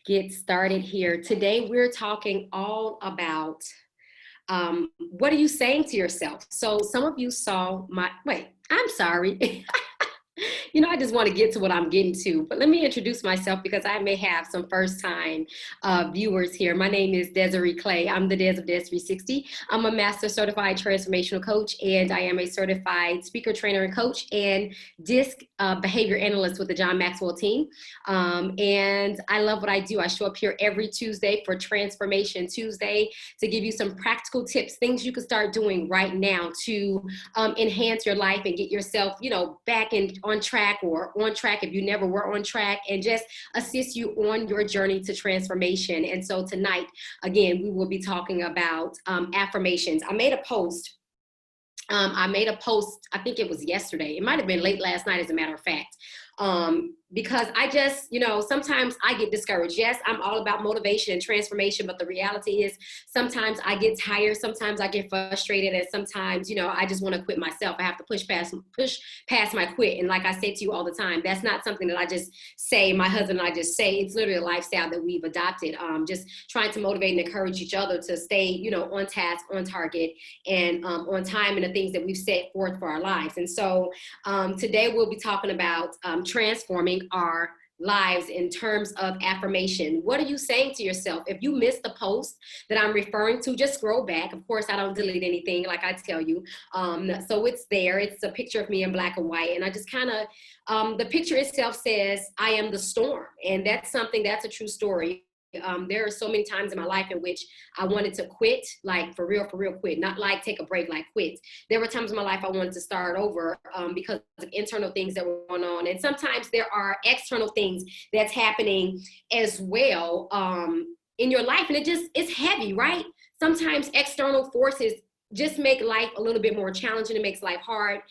get started here. Today, we're talking all about what are you saying to yourself? So, some of you saw wait, I'm sorry. I just want to get to what I'm getting to, but let me introduce myself because I may have some first time viewers here. My name is Desiree Clay. I'm the Des of Des 360. I'm a master certified transformational coach, and I am a certified speaker, trainer, and coach, and DISC behavior analyst with the John Maxwell team. And I love what I do. I show up here every Tuesday for Transformation Tuesday to give you some practical tips, things you can start doing right now to enhance your life and get yourself, back on track or on track if you never were on track, and just assist you on your journey to transformation. And so tonight, again, we will be talking about affirmations. I made a post. I think it was yesterday. It might have been late last night, as a matter of fact. Because I just, sometimes I get discouraged. Yes, I'm all about motivation and transformation, but the reality is sometimes I get tired, sometimes I get frustrated, and sometimes, I just want to quit myself. I have to push past my quit. And like I say to you all the time, that's not something that I just say, my husband and I just say. It's literally a lifestyle that we've adopted, just trying to motivate and encourage each other to stay, on task, on target, and on time in the things that we've set forth for our lives. And so today we'll be talking about transforming our lives in terms of affirmation. What are you saying to yourself? If you missed the post that I'm referring to, just scroll back. Of course, I don't delete anything, like I tell you. So it's there. It's a picture of me in black and white. And I just kind of, the picture itself says, I am the storm. And that's a true story. There are so many times in my life in which I wanted to quit, like for real quit, not like take a break, like quit. There were times in my life I wanted to start over because of internal things that were going on. And sometimes there are external things that's happening as well in your life. And it's heavy, right? Sometimes external forces just make life a little bit more challenging. It makes life hard.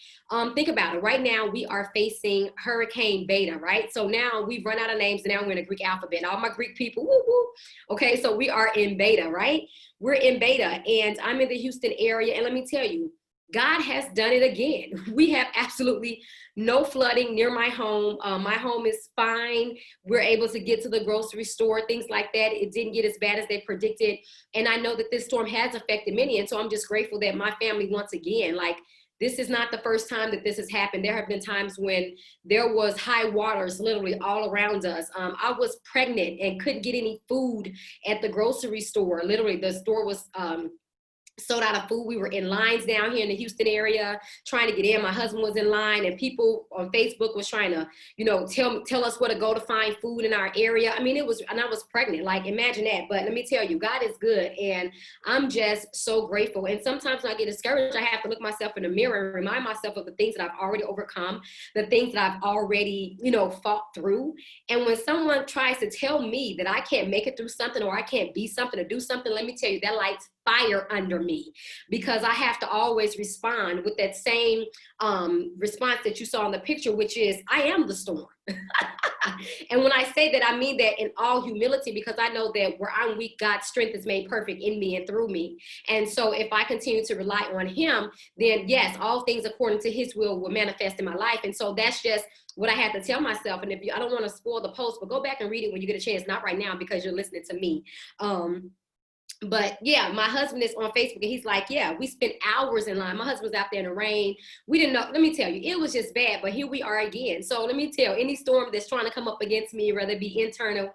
Think about it. Right now, we are facing Hurricane Beta, right? So now we've run out of names, and now we're in a Greek alphabet. All my Greek people, woo woo. Okay, so we are in beta, right? We're in beta, and I'm in the Houston area, and let me tell you, God has done it again. We have absolutely no flooding near my home. My home is fine. We're able to get to the grocery store, things like that. It didn't get as bad as they predicted. And I know that this storm has affected many. And so I'm just grateful that my family, once again, this is not the first time that this has happened. There have been times when there was high waters literally all around us. I was pregnant and couldn't get any food at the grocery store. Literally, the store was sold out of food. We were in lines down here in the Houston area trying to get in. My husband was in line, and people on Facebook was trying to, tell us where to go to find food in our area. I mean, and I was pregnant, like imagine that. But let me tell you, God is good. And I'm just so grateful. And sometimes when I get discouraged, I have to look myself in the mirror and remind myself of the things that I've already overcome, the things that I've already, fought through. And when someone tries to tell me that I can't make it through something, or I can't be something or do something, let me tell you, that lights fire under me, because I have to always respond with that same response that you saw in the picture, which is, I am the storm. And when I say that, I mean that in all humility, because I know that where I'm weak, God's strength is made perfect in me and through me. And so if I continue to rely on him, then yes, all things according to his will manifest in my life. And so that's just what I had to tell myself. And I don't want to spoil the post, but go back and read it when you get a chance, not right now because you're listening to me. But yeah, my husband is on Facebook, and he's like, yeah, we spent hours in line. My husband's out there in the rain. We didn't know. Let me tell you, it was just bad, but here we are again. So let me tell any storm that's trying to come up against me, whether it be internal,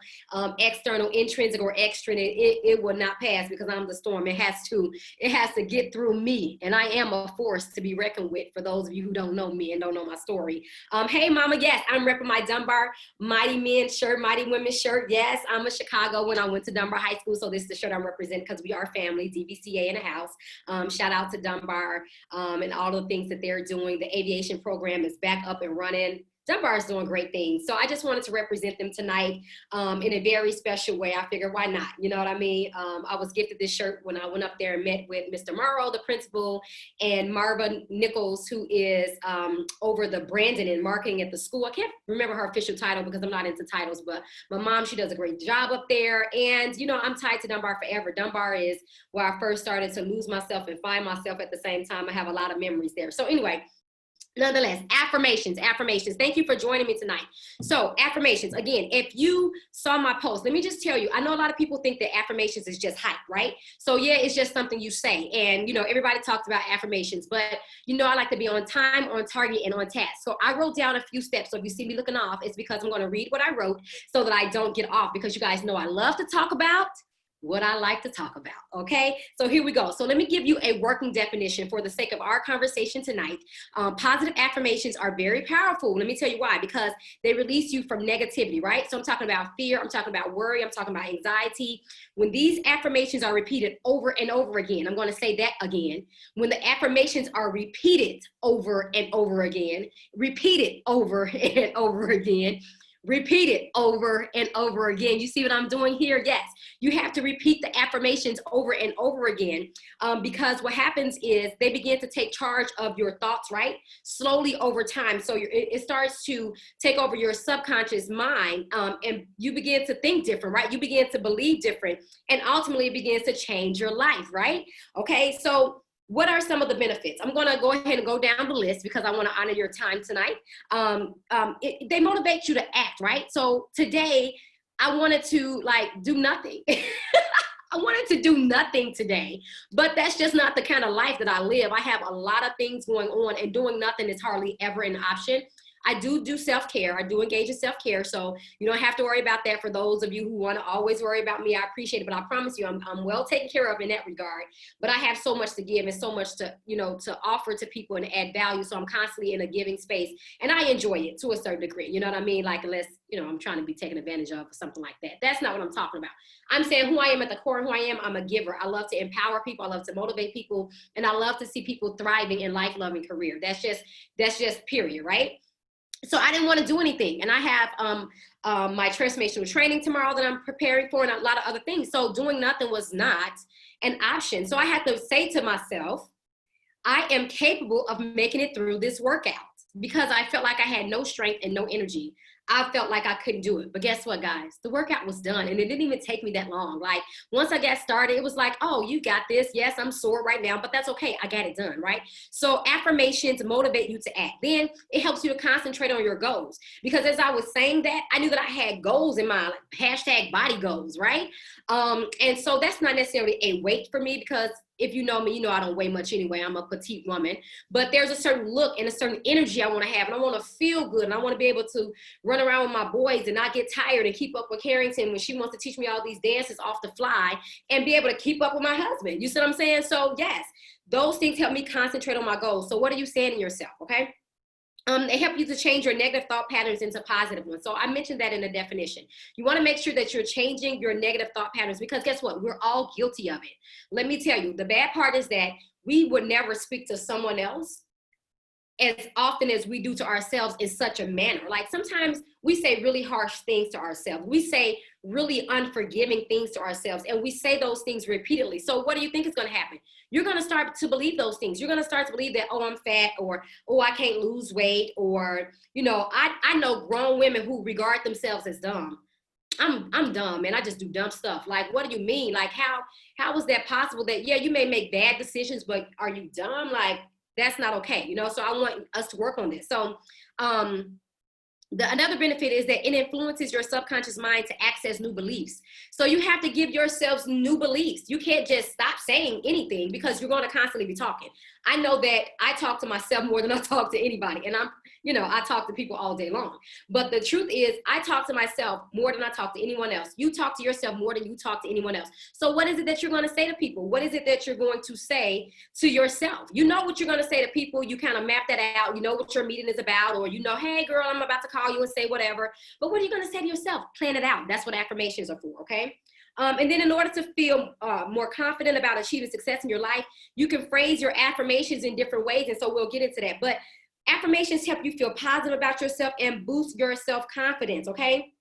external, intrinsic, or extrinsic, it will not pass, because I'm the storm. It has to get through me. And I am a force to be reckoned with, for those of you who don't know me and don't know my story. Hey, mama, yes, I'm repping my Dunbar Mighty Men shirt, Mighty Women shirt. Yes, I'm a Chicago when I went to Dunbar High School. So this is the shirt I'm representing, because we are family, DVCA in the house. Shout out to Dunbar and all the things that they're doing. The aviation program is back up and running. Dunbar is doing great things. So I just wanted to represent them tonight in a very special way. I figured, why not? You know what I mean? I was gifted this shirt when I went up there and met with Mr. Morrow, the principal, and Marva Nichols, who is over the branding and marketing at the school. I can't remember her official title because I'm not into titles, but my mom, she does a great job up there. And, I'm tied to Dunbar forever. Dunbar is where I first started to lose myself and find myself at the same time. I have a lot of memories there. So anyway, Nonetheless, affirmations. Thank you for joining me tonight. So affirmations, again, if you saw my post, let me just tell you, I know a lot of people think that affirmations is just hype, right? So yeah, it's just something you say. And, everybody talks about affirmations, but, I like to be on time, on target, and on task. So I wrote down a few steps. So if you see me looking off, it's because I'm going to read what I wrote so that I don't get off, because you guys know I love to talk about what I like to talk about, okay? So here we go. So let me give you a working definition for the sake of our conversation tonight. Positive affirmations are very powerful. Let me tell you why, because they release you from negativity, right? So I'm talking about fear, I'm talking about worry, I'm talking about anxiety. When these affirmations are repeated over and over again, I'm going to say that again. When the affirmations are repeated over and over again, repeated over and over again, repeat it over and over again. You see what I'm doing here? Yes, you have to repeat the affirmations over and over again, because what happens is they begin to take charge of your thoughts, right? Slowly over time. So it starts to take over your subconscious mind, and you begin to think different, right? You begin to believe different, and ultimately it begins to change your life, right? Okay, so what are some of the benefits? I'm going to go ahead and go down the list because I want to honor your time tonight. They motivate you to act, right? So today I wanted to do nothing. I wanted to do nothing today, but that's just not the kind of life that I live. I have a lot of things going on, and doing nothing is hardly ever an option. I do self-care. I do engage in self-care. So you don't have to worry about that. For those of you who want to always worry about me, I appreciate it. But I promise you, I'm well taken care of in that regard. But I have so much to give and so much to, to offer to people and add value. So I'm constantly in a giving space, and I enjoy it to a certain degree. You know what I mean? Like, unless, I'm trying to be taken advantage of or something like that. That's not what I'm talking about. I'm saying who I am at the core, who I am. I'm a giver. I love to empower people. I love to motivate people, and I love to see people thriving in life, loving career. That's just period, right? So I didn't want to do anything. And I have my transformational training tomorrow that I'm preparing for, and a lot of other things. So doing nothing was not an option. So I had to say to myself, I am capable of making it through this workout, because I felt like I had no strength and no energy. I felt like I couldn't do it. But guess what, guys? The workout was done, and it didn't even take me that long. Like, once I got started, it was like, oh, you got this. Yes, I'm sore right now, but that's okay. I got it done, right? So affirmations motivate you to act. Then it helps you to concentrate on your goals, because as I was saying that, I knew that I had goals in mind, like #body goals, right? And so that's not necessarily a weight for me, because if you know me, you know I don't weigh much anyway. I'm a petite woman, but there's a certain look and a certain energy I want to have, and I want to feel good, and I want to be able to run around with my boys and not get tired, and keep up with Carrington when she wants to teach me all these dances off the fly, and be able to keep up with my husband. You see what I'm saying? So yes, those things help me concentrate on my goals. So what are you saying to yourself, okay? They help you to change your negative thought patterns into positive ones. So I mentioned that in the definition. You want to make sure that you're changing your negative thought patterns, because guess what? We're all guilty of it. Let me tell you, the bad part is that we would never speak to someone else as often as we do to ourselves in such a manner. Like, sometimes we say really harsh things to ourselves. We say really unforgiving things to ourselves, and we say those things repeatedly. So what do you think is going to happen? You're going to start to believe those things. You're going to start to believe that, oh, I'm fat, or, oh, I can't lose weight, or, I know grown women who regard themselves as dumb. I'm dumb, and I just do dumb stuff. Like, what do you mean? Like, how is that possible that, yeah, you may make bad decisions, but are you dumb? Like, that's not okay, So I want us to work on this. So another benefit is that it influences your subconscious mind to access new beliefs. So you have to give yourselves new beliefs. You can't just stop saying anything, because you're going to constantly be talking. I know that I talk to myself more than I talk to anybody. And I talk to people all day long. But the truth is, I talk to myself more than I talk to anyone else. You talk to yourself more than you talk to anyone else. So what is it that you're going to say to people? What is it that you're going to say to yourself? You know what you're going to say to people. You kind of map that out. You know what your meeting is about, or hey, girl, I'm about to call you and say whatever. But what are you going to say to yourself? Plan it out. That's what affirmations are for, okay? And then in order to feel more confident about achieving success in your life, you can phrase your affirmations in different ways. And so we'll get into that. But affirmations help you feel positive about yourself and boost your self-confidence, okay?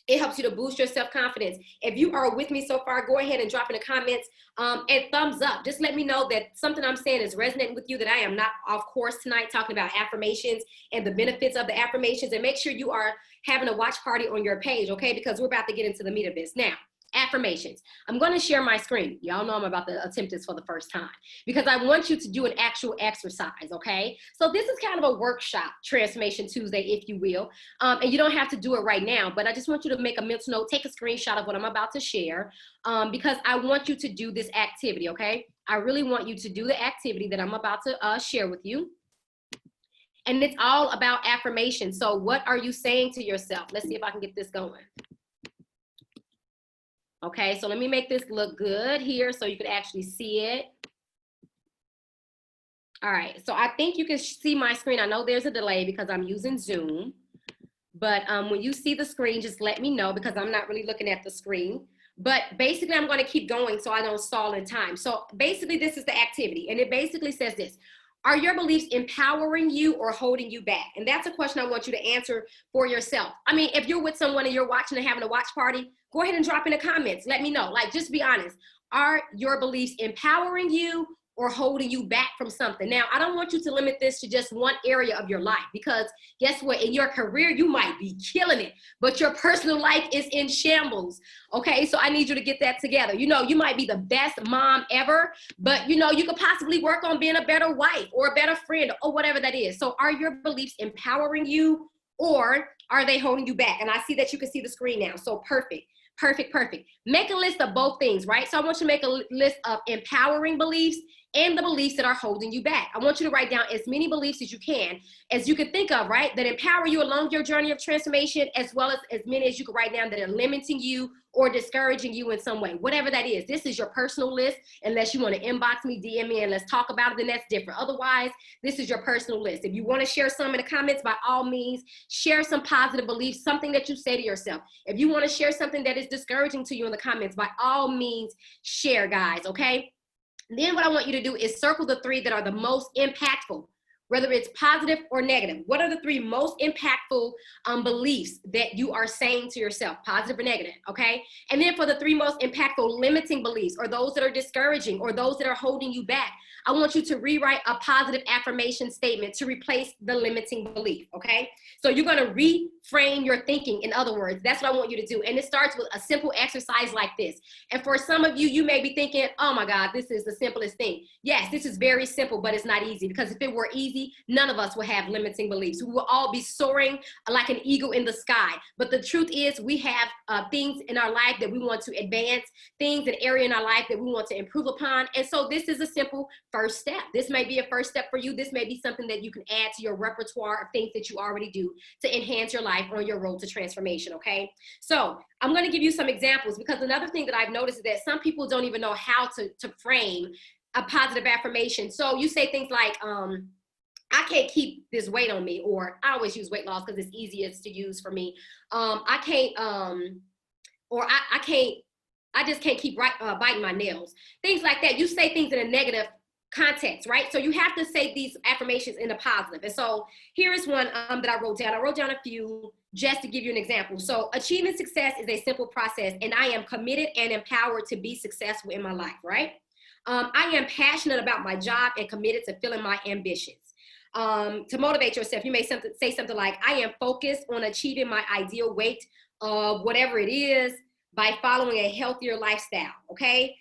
It helps you to boost your self-confidence. If you are with me so far, go ahead and drop in the comments and thumbs up. Just let me know that something I'm saying is resonating with you, that I am not off course tonight talking about affirmations and the benefits of the affirmations. And make sure you are having a watch party on your page, okay? Because we're about to get into the meat of this. Now, Affirmations. I'm going to share my screen. Y'all know I'm about to attempt this for the first time because I want you to do an actual exercise, okay? So this is kind of a workshop, Transformation Tuesday, if you will. And you don't have to do it right now, but I just want you to make a mental note, take a screenshot of what I'm about to share because I want you to do this activity, okay? I really want you to do the activity that I'm about to share with you. And it's all about affirmation. So what are you saying to yourself? Let's see if I can get this going. Okay, so let me make this look good here so you can actually see it. All right, so I think you can see my screen. I know there's a delay because I'm using Zoom, but when you see the screen, just let me know because I'm not really looking at the screen. But basically, I'm going to keep going so I don't stall in time. So basically, this is the activity, and it basically says this. Are your beliefs empowering you or holding you back? And that's a question I want you to answer for yourself. I mean, if you're with someone and you're watching and having a watch party, go ahead and drop in the comments. Let me know. Like, just be honest. Are your beliefs empowering you or holding you back from something? Now, I don't want you to limit this to just one area of your life because guess what? In your career, you might be killing it, but your personal life is in shambles. Okay, so I need you to get that together. You know, you might be the best mom ever, but you know, you could possibly work on being a better wife or a better friend or whatever that is. So are your beliefs empowering you or are they holding you back? And I see that you can see the screen now. So perfect. Perfect, perfect. Make a list of both things, right? So I want you to make a list of empowering beliefs and the beliefs that are holding you back. I want you to write down as many beliefs as you can think of, right? That empower you along your journey of transformation, as well as many as you can write down that are limiting you or discouraging you in some way, whatever that is. This is your personal list. Unless you want to inbox me, DM me, and let's talk about it, then that's different. Otherwise, this is your personal list. If you want to share some in the comments, by all means, share some positive beliefs, something that you say to yourself. If you want to share something that is discouraging to you in the comments, by all means, share, guys, okay? Then what I want you to do is circle the 3 that are the most impactful, whether it's positive or negative. What are the 3 most impactful beliefs that you are saying to yourself, positive or negative, okay? And then for the 3 most impactful limiting beliefs, or those that are discouraging, or those that are holding you back, I want you to rewrite a positive affirmation statement to replace the limiting belief, okay? So you're gonna reframe your thinking, in other words. That's what I want you to do. And it starts with a simple exercise like this. And for some of you, you may be thinking, oh my God, this is the simplest thing. Yes, this is very simple, but it's not easy, because if it were easy, none of us will have limiting beliefs. We will all be soaring like an eagle in the sky. But the truth is, we have things in our life that we want to advance, things, an area in our life that we want to improve upon. And so this is a simple first step. This may be a first step for you. This may be something that you can add to your repertoire of things that you already do to enhance your life on your road to transformation, okay? So I'm going to give you some examples, because another thing that I've noticed is that some people don't even know how to frame a positive affirmation. So you say things like, I can't keep this weight on me, or I always use weight loss because it's easiest to use for me. I just can't keep biting my nails. Things like that. You say things in a negative context, right? So you have to say these affirmations in a positive. And so here is one that I wrote down. I wrote down a few just to give you an example. So achieving success is a simple process, and I am committed and empowered to be successful in my life, right? I am passionate about my job and committed to fulfilling my ambitions. To motivate yourself, you may say something like, I am focused on achieving my ideal weight of whatever it is by following a healthier lifestyle, okay?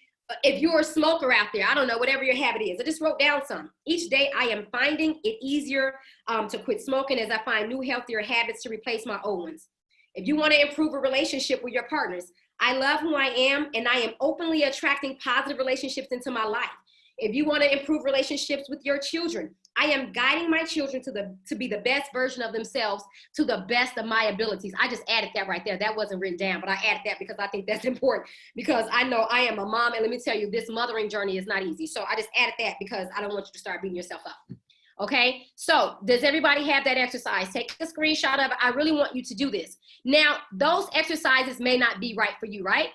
If you're a smoker out there, I don't know, whatever your habit is, I just wrote down some. Each day I am finding it easier to quit smoking as I find new healthier habits to replace my old ones. If you want to improve a relationship with your partners, I love who I am, and I am openly attracting positive relationships into my life. If you want to improve relationships with your children, I am guiding my children to be the best version of themselves to the best of my abilities. I just added that right there. That wasn't written down, but I added that because I think that's important, because I know I am a mom, and let me tell you, this mothering journey is not easy. So I just added that because I don't want you to start beating yourself up. Okay, so does everybody have that exercise? Take a screenshot of it. I really want you to do this. Now, those exercises may not be right for you, right?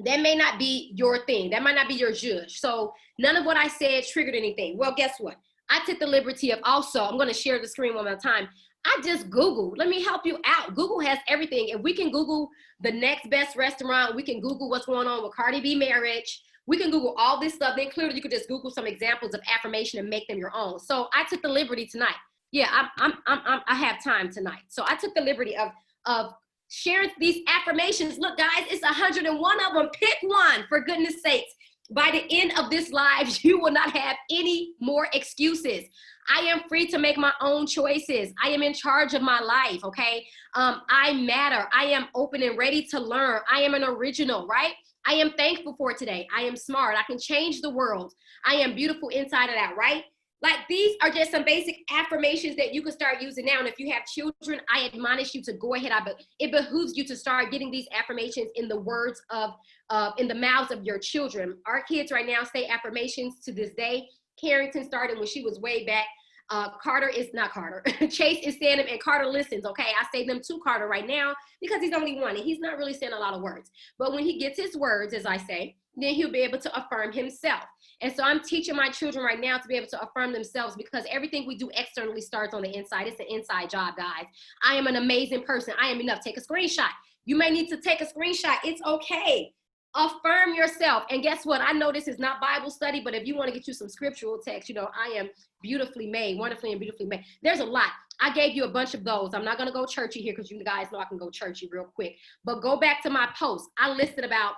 That may not be your thing. That might not be your judge. So none of what I said triggered anything. Well, guess what? I took the liberty of also, I'm going to share the screen one more time. I just Googled. Let me help you out. Google has everything. If we can Google the next best restaurant, we can Google what's going on with Cardi B marriage. We can Google all this stuff. Then clearly you could just Google some examples of affirmation and make them your own. So I took the liberty tonight. Yeah, I have time tonight. So I took the liberty of sharing these affirmations. Look, guys, it's 101 of them. Pick one, for goodness sakes. By the end of this live, you will not have any more excuses. I am free to make my own choices. I am in charge of my life, okay? I matter. I am open and ready to learn. I am an original, right? I am thankful for today. I am smart. I can change the world. I am beautiful inside and out, right? Like, these are just some basic affirmations that you can start using now. And if you have children, I admonish you to go ahead. It behooves you to start getting these affirmations in the words of, in the mouths of your children. Our kids right now say affirmations to this day. Carrington started when she was way back. Chase is saying them, and Carter listens, okay? I say them to Carter right now because he's only one and he's not really saying a lot of words. But when he gets his words, as I say, then he'll be able to affirm himself. And so I'm teaching my children right now to be able to affirm themselves, because everything we do externally starts on the inside. It's an inside job, guys. I am an amazing person. I am enough. Take a screenshot. You may need to take a screenshot. It's okay. Affirm yourself. And guess what? I know this is not Bible study, but if you want to get you some scriptural text, you know, I am beautifully made, wonderfully and beautifully made. There's a lot. I gave you a bunch of those. I'm not going to go churchy here because you guys know I can go churchy real quick. But go back to my post. I listed about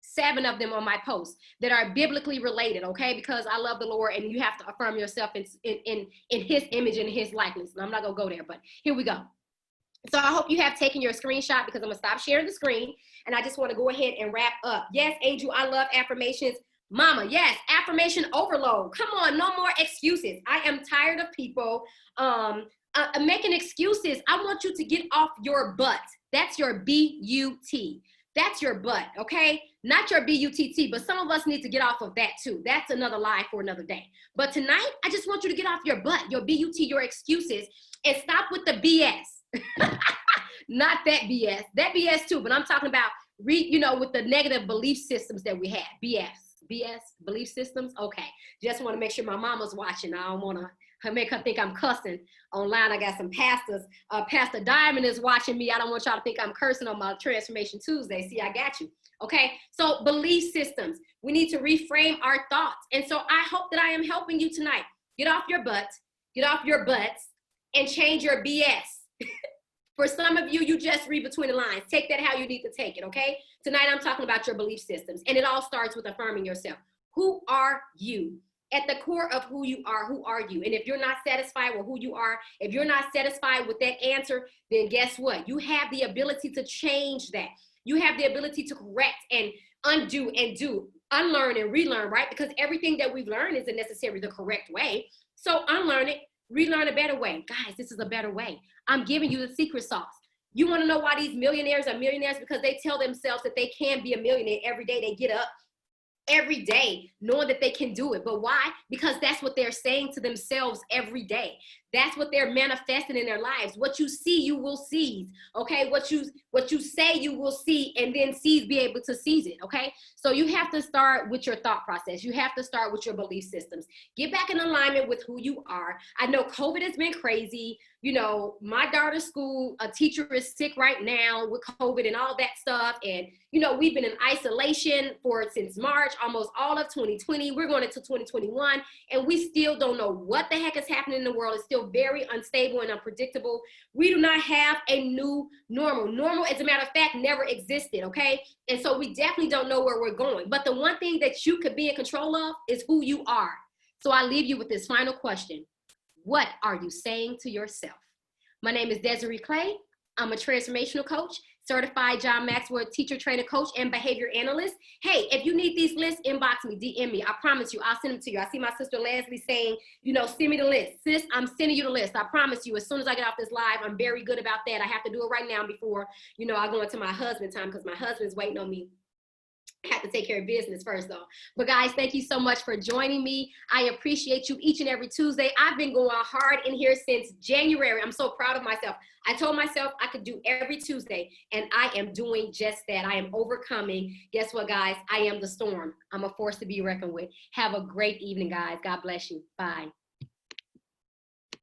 7 of them on my posts that are biblically related, okay? Because I love the Lord, and you have to affirm yourself in his image and his likeness. And I'm not going to go there, but here we go. So I hope you have taken your screenshot, because I'm going to stop sharing the screen. And I just want to go ahead and wrap up. Yes, Angel, I love affirmations. Mama, yes, affirmation overload. Come on, no more excuses. I am tired of people making excuses. I want you to get off your butt. That's your B-U-T. That's your butt, okay? Not your B-U-T-T, but some of us need to get off of that too. That's another lie for another day. But tonight, I just want you to get off your butt, your B-U-T, your excuses, and stop with the BS. Not that BS. That BS too, but I'm talking about, with the negative belief systems that we have. BS, belief systems? Okay. Just want to make sure my mama's watching. I don't want to make her think I'm cussing online. I got some pastors. Pastor Diamond is watching me. I don't want y'all to think I'm cursing on my Transformation Tuesday. See, I got you. Okay. So belief systems, we need to reframe our thoughts. And so I hope that I am helping you tonight. Get off your butts, and change your BS. For some of you, you just read between the lines. Take that how you need to take it, okay? Tonight, I'm talking about your belief systems, and it all starts with affirming yourself. Who are you? At the core of who you are, who are you? And if you're not satisfied with who you are, if you're not satisfied with that answer, then guess what? You have the ability to change that. You have the ability to correct and undo and do, unlearn and relearn, right? Because everything that we've learned isn't necessarily the correct way. So unlearn it. Relearn a better way. Guys, this is a better way. I'm giving you the secret sauce. You want to know why these millionaires are millionaires? Because they tell themselves that they can be a millionaire every day. They get up every day knowing that they can do it. But why? Because that's what they're saying to themselves every day. That's what they're manifesting in their lives. What you see, you will seize. Okay, what you say, you will see, and then be able to seize it. Okay, so you have to start with your thought process. You have to start with your belief systems. Get back in alignment with who you are. I know COVID has been crazy. You know, my daughter's school, a teacher is sick right now with COVID and all that stuff. And, you know, we've been in isolation since March, almost all of 2020. We're going into 2021, and we still don't know what the heck is happening in the world. It's still very unstable and unpredictable. We do not have a new normal. Normal, as a matter of fact, never existed, okay? And so we definitely don't know where we're going. But the one thing that you could be in control of is who you are. So I leave you with this final question. What are you saying to yourself? My name is Desiree Clay. I'm a transformational coach, certified John Maxwell teacher, trainer, coach, and behavior analyst. Hey, if you need these lists, inbox me, DM me. I promise you, I'll send them to you. I see my sister Leslie saying, you know, send me the list. Sis, I'm sending you the list. I promise you, as soon as I get off this live, I'm very good about that. I have to do it right now before, you know, I go into my husband time, because my husband's waiting on me. I have to take care of business first though. But guys, thank you so much for joining me. I appreciate you each and every Tuesday. I've been going hard in here since January. I'm so proud of myself. I told myself I could do every Tuesday, and I am doing just that. I am overcoming. Guess what, guys? I am the storm. I'm a force to be reckoned with. Have a great evening, guys. God bless you. Bye.